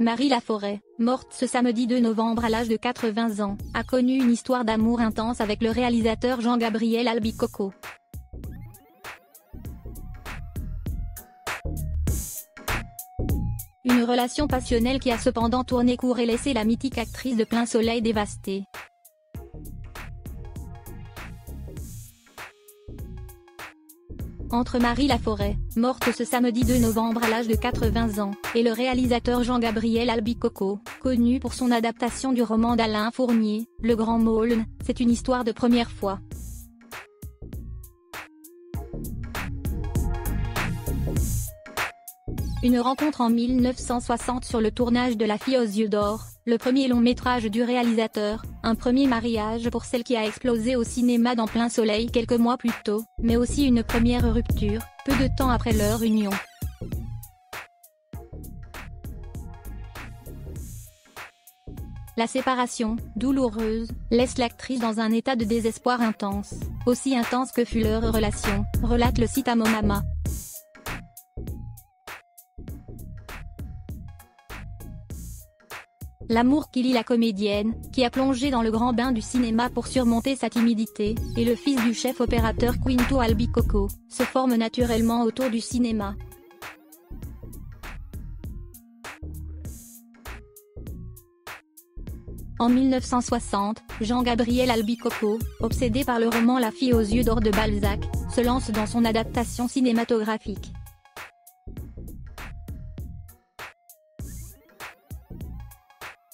Marie Laforêt, morte ce samedi 2 novembre à l'âge de 80 ans, a connu une histoire d'amour intense avec le réalisateur Jean-Gabriel Albicocco. Une relation passionnelle qui a cependant tourné court et laissé la mythique actrice de Plein Soleil dévastée. Entre Marie Laforêt, morte ce samedi 2 novembre à l'âge de 80 ans, et le réalisateur Jean-Gabriel Albicocco, connu pour son adaptation du roman d'Alain Fournier, Le Grand Maulne, c'est une histoire de première fois. Une rencontre en 1960 sur le tournage de La Fille aux yeux d'or, le premier long métrage du réalisateur, un premier mariage pour celle qui a explosé au cinéma dans Plein Soleil quelques mois plus tôt, mais aussi une première rupture, peu de temps après leur union. La séparation, douloureuse, laisse l'actrice dans un état de désespoir intense, aussi intense que fut leur relation, relate le site Amomama. L'amour qui lie la comédienne, qui a plongé dans le grand bain du cinéma pour surmonter sa timidité, et le fils du chef opérateur Quinto Albicocco, se forme naturellement autour du cinéma. En 1960, Jean-Gabriel Albicocco, obsédé par le roman La Fille aux yeux d'or de Balzac, se lance dans son adaptation cinématographique.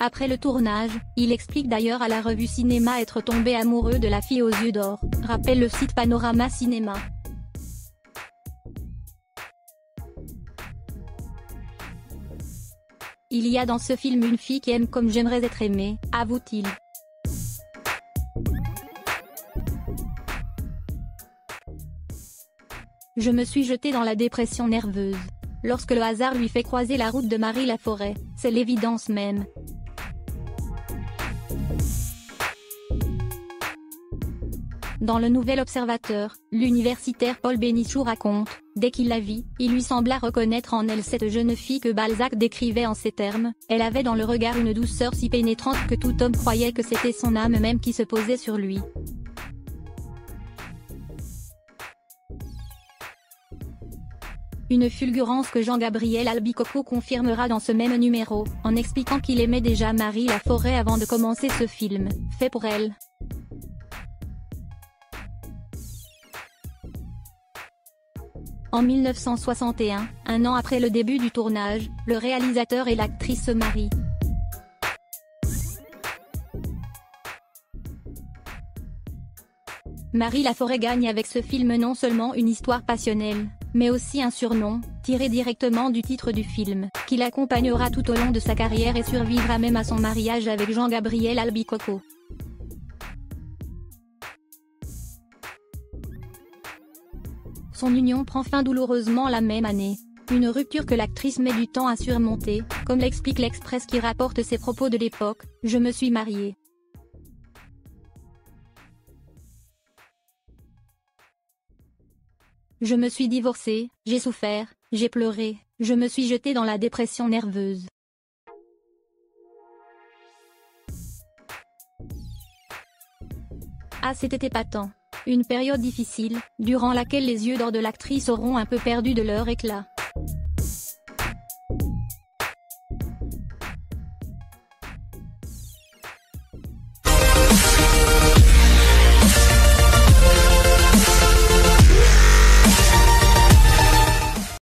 Après le tournage, il explique d'ailleurs à la revue Cinéma être tombé amoureux de La Fille aux yeux d'or, rappelle le site Panorama Cinéma. Il y a dans ce film une fille qui aime comme j'aimerais être aimée, avoue-t-il. Je me suis jeté dans la dépression nerveuse. Lorsque le hasard lui fait croiser la route de Marie Laforêt, c'est l'évidence même. Dans le Nouvel Observateur, l'universitaire Paul Bénichou raconte, dès qu'il la vit, il lui sembla reconnaître en elle cette jeune fille que Balzac décrivait en ces termes, elle avait dans le regard une douceur si pénétrante que tout homme croyait que c'était son âme même qui se posait sur lui. Une fulgurance que Jean-Gabriel Albicocco confirmera dans ce même numéro, en expliquant qu'il aimait déjà Marie Laforêt avant de commencer ce film, fait pour elle. En 1961, un an après le début du tournage, le réalisateur et l'actrice se marient. Marie Laforêt gagne avec ce film non seulement une histoire passionnelle, mais aussi un surnom, tiré directement du titre du film, qui l'accompagnera tout au long de sa carrière et survivra même à son mariage avec Jean-Gabriel Albicocco. Son union prend fin douloureusement la même année. Une rupture que l'actrice met du temps à surmonter, comme l'explique l'Express qui rapporte ses propos de l'époque, « Je me suis mariée. Je me suis divorcée, j'ai souffert, j'ai pleuré, je me suis jetée dans la dépression nerveuse. » Ah, c'était épatant. Une période difficile, durant laquelle les yeux d'or de l'actrice auront un peu perdu de leur éclat.